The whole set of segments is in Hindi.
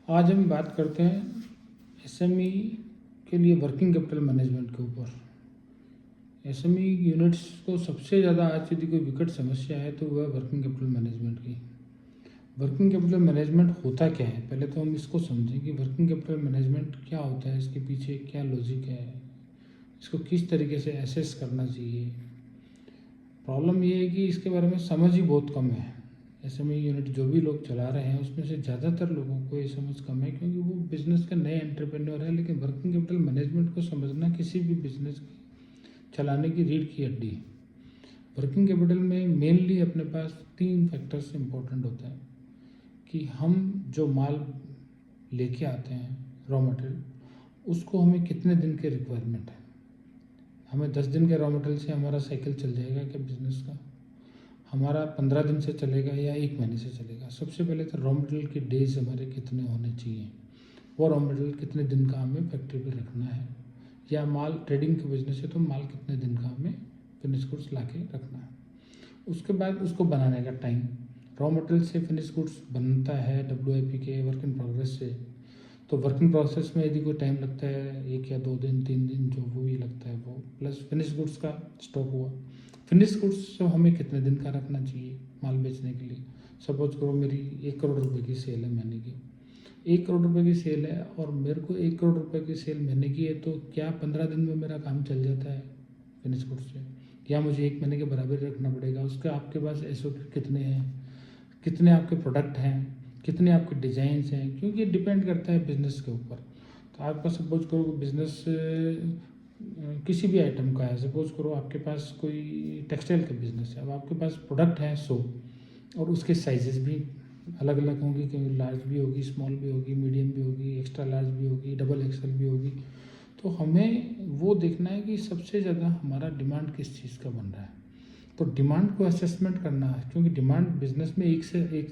आज हम बात करते हैं एसएमई के लिए वर्किंग कैपिटल मैनेजमेंट के ऊपर। एसएमई यूनिट्स को सबसे ज़्यादा आज यदि कोई विकट समस्या है तो वह वर्किंग कैपिटल मैनेजमेंट की। वर्किंग कैपिटल मैनेजमेंट होता क्या है, पहले तो हम इसको समझें कि वर्किंग कैपिटल मैनेजमेंट क्या होता है, इसके पीछे क्या लॉजिक है, इसको किस तरीके से एसेस करना चाहिए। प्रॉब्लम ये है कि इसके बारे में समझ ही बहुत कम है। एसएमई यूनिट जो भी लोग चला रहे हैं उसमें से ज़्यादातर लोगों को ये समझ कम है, क्योंकि वो बिज़नेस के नए एंटरप्रेन्योर है। लेकिन वर्किंग कैपिटल मैनेजमेंट को समझना किसी भी बिजनेस चलाने की रीढ़ की हड्डी है। वर्किंग कैपिटल में मेनली अपने पास 3 फैक्टर्स इंपॉर्टेंट होता है कि हम जो माल लेके आते हैं, रॉ मटेरियल, उसको हमें कितने दिन के रिक्वायरमेंट है। हमें 10 दिन के रॉ मटेरियल से हमारा साइकिल चल जाएगा क्या बिजनेस का? हमारा 15 दिन से चलेगा या 1 महीने से चलेगा? सबसे पहले तो रॉ मटेरियल के डेज हमारे कितने होने चाहिए, वो रॉ मटेरियल कितने दिन का हमें फैक्ट्री पे रखना है, या माल ट्रेडिंग का बिजनेस है तो माल कितने दिन का हमें फिनिश गुड्स ला के रखना है। उसके बाद उसको बनाने का टाइम, रॉ मटेरियल से फिनिश गुड्स बनता है WIP के वर्क इन प्रोग्रेस से, तो वर्क इन प्रोसेस में यदि कोई टाइम लगता है 1 या 2 दिन 3 दिन जो वो भी लगता है वो, प्लस फिनिश गुड्स का स्टॉक हुआ। फिनिश गुड्स तो हमें कितने दिन का रखना चाहिए माल बेचने के लिए। सपोज करो मेरी 1 करोड़ रुपए की सेल है महीने की, 1 करोड़ रुपए की सेल है और मेरे को 1 करोड़ रुपए की सेल महीने की है, तो क्या 15 दिन में मेरा काम चल जाता है फिनिश गुड्स से, या मुझे 1 महीने के बराबर रखना पड़ेगा? उसका आपके पास SOP कितने हैं, कितने आपके प्रोडक्ट हैं, कितने आपके डिज़ाइंस हैं, क्योंकि ये डिपेंड करता है बिज़नेस के ऊपर। तो आपका सपोज करो बिज़नेस किसी भी आइटम का है, सपोज करो आपके पास कोई टेक्सटाइल का बिजनेस है, अब आपके पास प्रोडक्ट है 100 और उसके साइजेस भी अलग अलग होंगी, क्योंकि लार्ज भी होगी, स्मॉल भी होगी, मीडियम भी होगी, एक्स्ट्रा लार्ज भी होगी, XXL भी होगी। तो हमें वो देखना है कि सबसे ज़्यादा हमारा डिमांड किस चीज़ का बन रहा है। तो डिमांड को असेसमेंट करना है, क्योंकि डिमांड बिजनेस में एक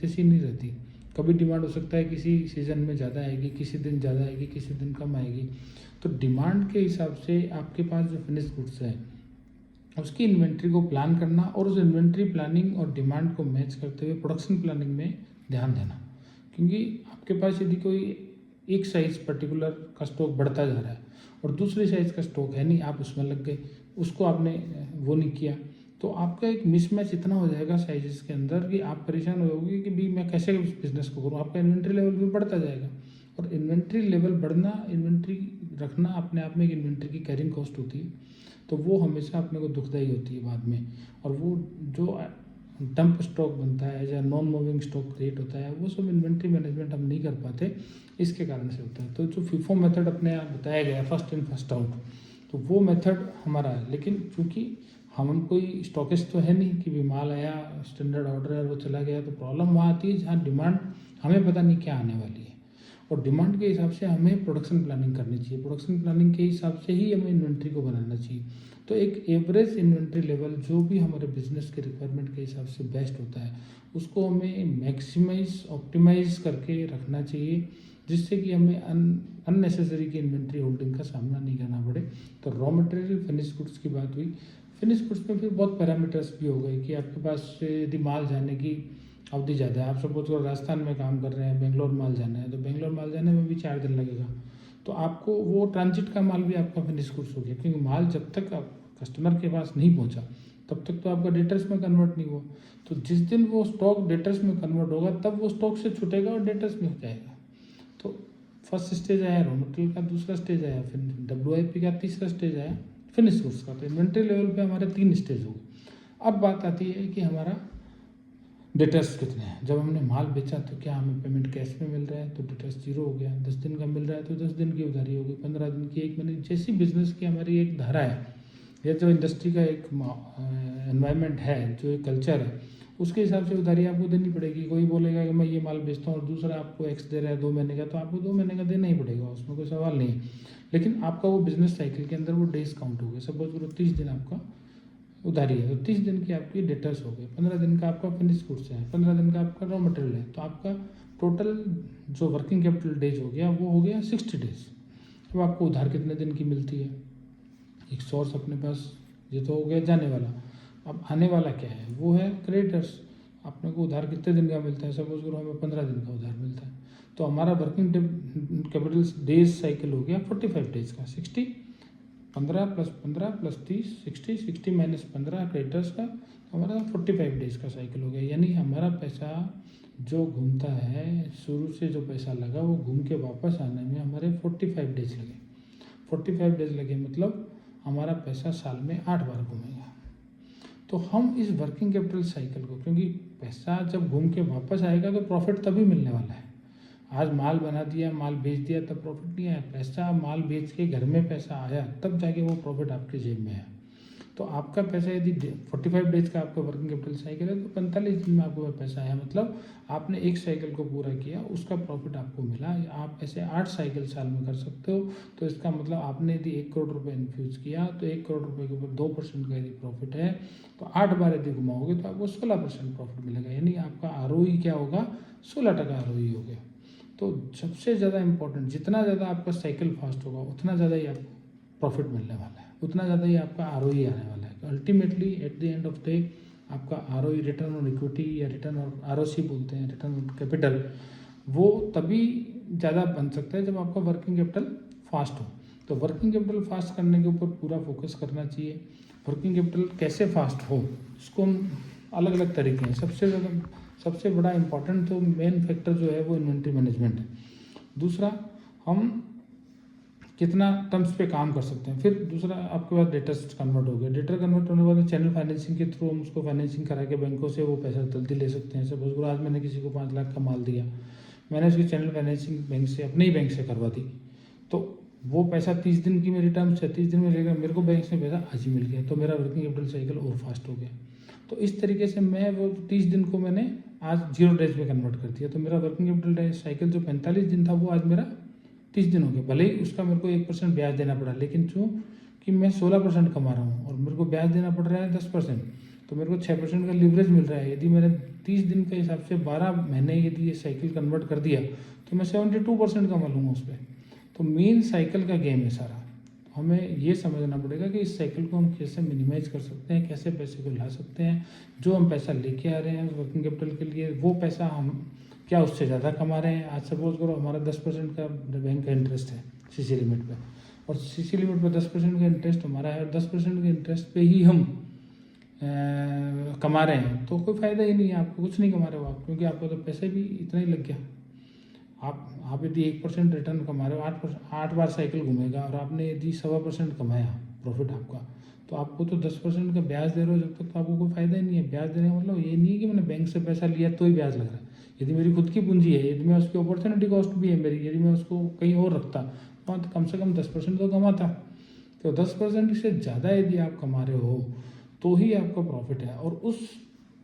जैसी नहीं रहती। कभी डिमांड हो सकता है किसी सीज़न में ज़्यादा आएगी, किसी दिन ज़्यादा आएगी, किसी दिन कम आएगी। तो डिमांड के हिसाब से आपके पास जो फिनिश गुड्स है उसकी इन्वेंट्री को प्लान करना, और उस इन्वेंट्री प्लानिंग और डिमांड को मैच करते हुए प्रोडक्शन प्लानिंग में ध्यान देना। क्योंकि आपके पास यदि कोई एक साइज़ पर्टिकुलर का स्टॉक बढ़ता जा रहा है और दूसरी साइज़ का स्टॉक है नहीं, आप उसमें लग गए, उसको आपने वो नहीं किया, तो आपका एक मिसमैच इतना हो जाएगा साइजेस के अंदर कि आप परेशान हो जाओगे कि भाई मैं कैसे इस बिज़नेस को करूँ। आपका इन्वेंट्री लेवल भी बढ़ता जाएगा, और इन्वेंट्री लेवल बढ़ना, इन्वेंट्री रखना अपने आप में एक इन्वेंट्री की कैरिंग कॉस्ट होती है, तो वो हमेशा अपने को दुखदाई होती है बाद में। और वो जो डंप स्टॉक बनता है या नॉन मूविंग स्टॉक क्रिएट होता है, वो सब इन्वेंट्री मैनेजमेंट हम नहीं कर पाते, इसके कारण से होता है। तो जो FIFO मेथड अपने यहाँ बताया गया है, फर्स्ट इन फर्स्ट आउट, तो वो मेथड हमारा है। लेकिन चूँकि हम कोई स्टॉकिस्ट तो है नहीं कि भी माल आया स्टैंडर्ड ऑर्डर है वो चला गया, तो प्रॉब्लम वहाँ आती है जहाँ डिमांड हमें पता नहीं क्या आने वाली है, और डिमांड के हिसाब से हमें प्रोडक्शन प्लानिंग करनी चाहिए। प्रोडक्शन प्लानिंग के हिसाब से ही हमें इन्वेंट्री को बनाना चाहिए। तो एक एवरेज इन्वेंट्री लेवल जो भी हमारे बिजनेस के रिक्वायरमेंट के हिसाब से बेस्ट होता है, उसको हमें मैक्सिमाइज ऑप्टिमाइज करके रखना चाहिए, जिससे कि हमें अननेसेसरी की इन्वेंट्री होल्डिंग का सामना नहीं करना पड़े। तो रॉ मटेरियल फिनिश गुड्स की बात हुई। फिनिश गुड्स में फिर बहुत पैरामीटर्स भी हो गए कि आपके पास यदि माल जाने की अवधि ज़्यादा है, आप सपोज करो राजस्थान में काम कर रहे हैं, बेंगलोर माल जाना है, तो बेंगलोर माल जाने में भी 4 दिन लगेगा, तो आपको वो ट्रांजिट का माल भी आपका फिनिश गुड्स हो गया, क्योंकि माल जब तक आप कस्टमर के पास नहीं पहुंचा तब तक तो आपका डेटर्स में कन्वर्ट नहीं हुआ। तो जिस दिन वो स्टॉक डेटर्स में कन्वर्ट होगा तब वो स्टॉक से छूटेगा और डेटर्स में हो जाएगा। तो फर्स्ट स्टेज आया रॉ मटेरियल का, दूसरा स्टेज आया फिर WIP का, तीसरा स्टेज आया फिनिश गुड्स का। तो इन्वेंट्री लेवल पे हमारे 3 स्टेज हो गए। अब बात आती है कि हमारा डेटर्स कितने हैं। जब हमने माल बेचा तो क्या हमें पेमेंट कैश में मिल रहा है, तो डेटर्स 0 हो गया। 10 दिन का मिल रहा है तो 10 दिन की उधारी होगी, 15 दिन की, 1 महीने, जैसी बिजनेस की हमारी एक धारा है, या जो इंडस्ट्री का एक एनवायरनमेंट है, जो एक कल्चर है, उसके हिसाब से उधारी आपको देनी पड़ेगी। कोई बोलेगा कि मैं ये माल बेचता हूँ और दूसरा आपको X दे रहा है 2 महीने का, तो आपको 2 महीने का देना ही पड़ेगा, उसमें कोई सवाल नहीं है। लेकिन आपका वो बिजनेस साइकिल के अंदर वो डेज काउंट हो गए। सपोज करो 30 दिन आपका उधारी है, तो 30 दिन की आपकी डेटर्स हो गए, 15 दिन का आपका फिनिश गुड्स है, 15 दिन का आपका रॉ मटेरियल है, तो आपका टोटल जो वर्किंग कैपिटल डेज हो गया वो हो गया 60 डेज। अब आपको उधार कितने दिन की मिलती है, एक सोर्स अपने पास, ये तो हो गया जाने वाला। अब आने वाला क्या है, वो है क्रेडिटर्स। अपने को उधार कितने दिन का मिलता है, सपोज करो हमें 15 दिन का उधार मिलता है, तो हमारा वर्किंग कैपिटल डेज साइकिल हो गया 45 डेज का। 60 15 + 15 + 30 60 60 - 15 क्रेडिटर्स का, तो हमारा 45 डेज का साइकिल हो गया। यानी हमारा पैसा जो घूमता है, शुरू से जो पैसा लगा वो घूम के वापस आने में हमारे 45 डेज लगे। 45 डेज लगे मतलब हमारा पैसा साल में 8 बार घूमेगा। तो हम इस वर्किंग कैपिटल साइकिल को, क्योंकि पैसा जब घूम के वापस आएगा तो प्रॉफिट तभी मिलने वाला है। आज माल बना दिया, माल बेच दिया तब प्रॉफिट नहीं आया, पैसा माल बेच के घर में पैसा आया तब जाके वो प्रॉफिट आपकी जेब में है। तो आपका पैसा यदि 45 डेज का आपका वर्किंग कैपिटल साइकिल है तो 45 दिन में आपको पैसा आया, मतलब आपने एक साइकिल को पूरा किया, उसका प्रॉफिट आपको मिला। आप ऐसे 8 साइकिल साल में कर सकते हो। तो इसका मतलब आपने यदि 1 करोड़ रुपये इन्फ्यूज़ किया तो 1 करोड़ रुपये के ऊपर 2% का यदि प्रॉफिट है तो 8 बार यदि घुमाओगे तो आपको 16% प्रॉफिट मिलेगा। यानी आपका ROE क्या होगा, 16% ROE हो गया। तो सबसे ज़्यादा इम्पोर्टेंट, जितना ज़्यादा आपका साइकिल फास्ट होगा उतना ज़्यादा ही आपको प्रॉफिट मिलने वाला है, उतना ज़्यादा ही आपका ROE आने वाला है। तो ultimately at the end of day आपका ROE, रिटर्न ऑन इक्विटी या रिटर्न ऑन ROC बोलते हैं, रिटर्न ऑन कैपिटल, वो तभी ज़्यादा बन सकता है जब आपका वर्किंग कैपिटल फास्ट हो। तो वर्किंग कैपिटल फास्ट करने के ऊपर पूरा फोकस करना चाहिए। वर्किंग कैपिटल कैसे फास्ट हो, इसको हम अलग अलग तरीके हैं। सबसे बड़ा इम्पॉर्टेंट तो मेन फैक्टर जो है वो इन्वेंट्री मैनेजमेंट है। दूसरा, हम कितना टर्म्स पे काम कर सकते हैं। फिर दूसरा आपके पास डेटा कन्वर्ट हो गया। डेटा कन्वर्ट होने के बाद चैनल फाइनेंसिंग के थ्रू हम उसको फाइनेंसिंग करा के बैंकों से वो पैसा जल्दी ले सकते हैं। सपोज करो आज मैंने किसी को 5 लाख का माल दिया, मैंने उसकी चैनल फाइनेंसिंग बैंक से, अपने ही बैंक से करवा दी, तो वो पैसा 30 दिन की मेरी टर्म्स है, 30 दिन में लेकर मेरे को बैंक से पैसा आज ही मिल गया, तो मेरा वर्किंग कैपिटल साइकिल और फास्ट हो गया। तो इस तरीके से मैं वो 30 दिन को मैंने आज 0 डेज में कन्वर्ट कर दिया, तो मेरा वर्किंग कैपिटल साइकिल जो 45 दिन था वो आज मेरा 30 दिन हो गया। भले ही उसका मेरे को 1% ब्याज देना पड़ा, लेकिन चूँकि मैं 16% कमा रहा हूँ और मेरे को ब्याज देना पड़ रहा है 10%, तो मेरे को 6% का लीवरेज मिल रहा है। यदि मैंने 30 दिन के हिसाब से 12 महीने यदि ये साइकिल कन्वर्ट कर दिया तो मैं 72% कमा लूँगा उस पर। तो मेन साइकिल का गेम है सारा। हमें ये समझना पड़ेगा कि इस साइकिल को हम कैसे मिनिमाइज कर सकते हैं, कैसे पैसे को ला सकते हैं। जो हम पैसा लेके आ रहे हैं वर्किंग कैपिटल के लिए, वो पैसा हम क्या उससे ज़्यादा कमा रहे हैं। आज सपोज करो हमारा 10% का बैंक का इंटरेस्ट है CC लिमिट पे, और CC लिमिट पे 10% का इंटरेस्ट हमारा है, और 10% के इंटरेस्ट पे ही हम कमा रहे हैं, तो कोई फ़ायदा ही नहीं है, आपको कुछ नहीं कमा रहे हो आप, क्योंकि आपका तो पैसे भी इतना ही लग गया। आप यदि 1% रिटर्न कमा रहे हो, 8 बार साइकिल घूमेगा, और आपने यदि 1.25% कमाया प्रॉफिट आपका, तो आपको तो 10% का ब्याज दे रहे हो जब तक, तो आपको कोई फायदा ही नहीं है। ब्याज देने का मतलब ये नहीं है कि मैंने बैंक से पैसा लिया तो ही ब्याज लग रहा है। यदि मेरी खुद की पूंजी है, यदि मैं उसकी अपॉर्चुनिटी कॉस्ट भी है मेरी, यदि मैं उसको कहीं और रखता तो कम से कम 10% तो कमाता। तो 10% से ज़्यादा यदि आप कमा रहे हो तो ही आपका प्रॉफिट है। और उस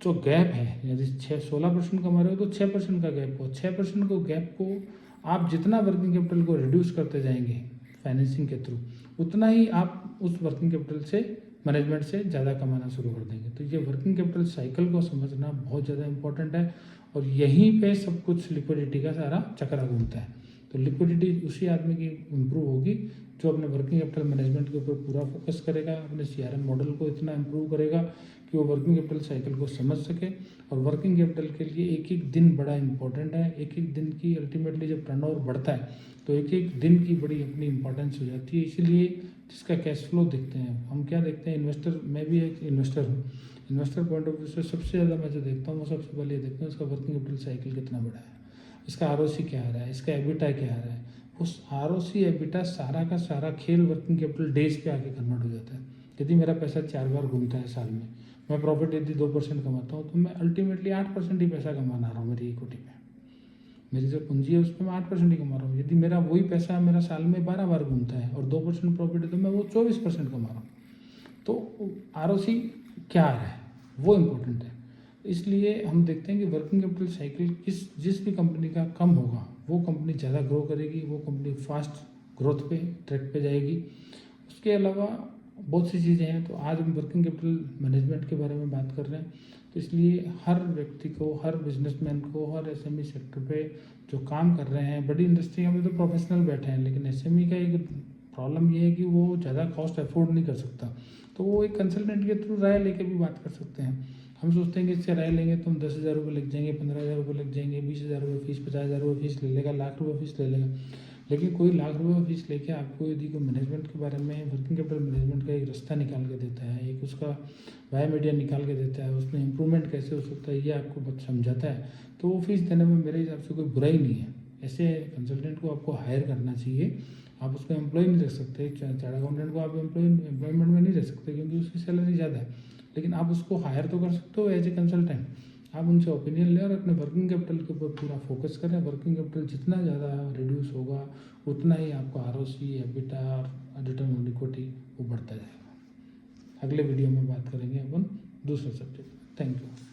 जो गैप है, यदि 16% कमा रहे हो तो 6% का गैप हो, 6% को गैप को आप जितना वर्किंग कैपिटल को रिड्यूस करते जाएंगे फाइनेंसिंग के थ्रू, उतना ही आप उस वर्किंग कैपिटल से, मैनेजमेंट से ज़्यादा कमाना शुरू कर देंगे। तो ये वर्किंग कैपिटल साइकिल को समझना बहुत ज़्यादा इंपॉर्टेंट है, और यहीं पे सब कुछ लिक्विडिटी का सारा चक्रा घूमता है। तो लिक्विडिटी उसी आदमी की इम्प्रूव होगी जो अपने वर्किंग कैपिटल मैनेजमेंट के ऊपर पूरा फोकस करेगा, अपने CRM मॉडल को इतना इम्प्रूव करेगा कि वो वर्किंग कैपिटल साइकिल को समझ सके। और वर्किंग कैपिटल के लिए एक एक दिन बड़ा इंपॉर्टेंट है। एक एक दिन की अल्टीमेटली जब टर्नओवर बढ़ता है तो एक एक दिन की बड़ी अपनी इंपॉर्टेंस हो जाती है। इसीलिए जिसका कैश फ्लो देखते हैं हम, क्या देखते हैं, इन्वेस्टर, मैं भी एक इन्वेस्टर हूँ, इन्वेस्टर पॉइंट ऑफ व्यू से सबसे ज़्यादा मैं जो देखता हूँ वो सबसे पहले ये देखता हूँ इसका वर्किंग कैपिटल साइकिल कितना बड़ा है, इसका ROC क्या आ रहा है, इसका EBITDA क्या आ रहा है। उस ROC EBITDA सारा का सारा खेल वर्किंग कैपिटल डेज पे आके कन्वर्ट हो जाता है। यदि मेरा पैसा 4 बार घूमता है साल में, मैं प्रॉफिट यदि 2% कमाता हूँ, तो मैं अल्टीमेटली 8% ही पैसा कमाना रहा हूँ मेरी इक्विटी में। मेरी जो पूंजी है उस पर मैं 8% ही कमा रहा हूँ। यदि मेरा वही पैसा मेरा साल में 12 बार घूमता है और 2% प्रॉफिट है, तो मैं वो 24% कमा रहा हूँ। तो ROC क्या आ रहा है वो इम्पोर्टेंट है। इसलिए हम देखते हैं कि वर्किंग कैपिटल साइकिल जिस भी कंपनी का कम होगा वो कंपनी ज़्यादा ग्रो करेगी, वो कंपनी फास्ट ग्रोथ पे ट्रैक पे जाएगी। उसके अलावा बहुत सी चीज़ें हैं। तो आज हम वर्किंग कैपिटल मैनेजमेंट के बारे में बात कर रहे हैं, तो इसलिए हर व्यक्ति को, हर बिजनेसमैन को, हर SME सेक्टर पे जो काम कर रहे हैं, बड़ी इंडस्ट्री में तो प्रोफेशनल बैठे हैं, लेकिन SME का एक प्रॉब्लम ये है कि वो ज़्यादा कॉस्ट अफोर्ड नहीं कर सकता, तो वो एक कंसल्टेंट के थ्रू राय लेके भी बात कर सकते हैं। हम सोचते हैं कि इससे राय लेंगे तो हम 10,000 रुपये लग जाएंगे, 15,000 रुपये लग जाएंगे, 20,000 रुपये फीस, 50,000 रुपये फीस ले लेगा, लाख रुपये फीस ले लेगा। लेकिन कोई लाख रुपये फीस लेके आपको यदि कोई मैनेजमेंट के बारे में, वर्किंग कैपिटल मैनेजमेंट का एक रास्ता निकाल के देता है, एक उसका वाया मीडिया निकाल के देता है, उसमें इम्प्रूवमेंट कैसे हो सकता है ये आपको समझाता है, तो वो फीस देने में मेरे हिसाब से कोई बुराई नहीं है। ऐसे कंसल्टेंट को आपको हायर करना चाहिए। आप उसको एम्प्लॉय नहीं रख सकते, चार्टर्ड अकाउंटेंट को आप एम्प्लॉयमेंट में नहीं रख सकते क्योंकि उसकी सैलरी ज़्यादा है, लेकिन आप उसको हायर तो कर सकते हो एज ए कंसल्टेंट। आप उनसे ओपिनियन लें और अपने वर्किंग कैपिटल के ऊपर पूरा फोकस करें। वर्किंग कैपिटल जितना ज़्यादा रिड्यूस होगा उतना ही आपका ROC, EBITDA और रिटर्न ऑन इक्विटी वो बढ़ता जाएगा। अगले वीडियो में बात करेंगे अपन दूसरे सब्जेक्ट। Thank you.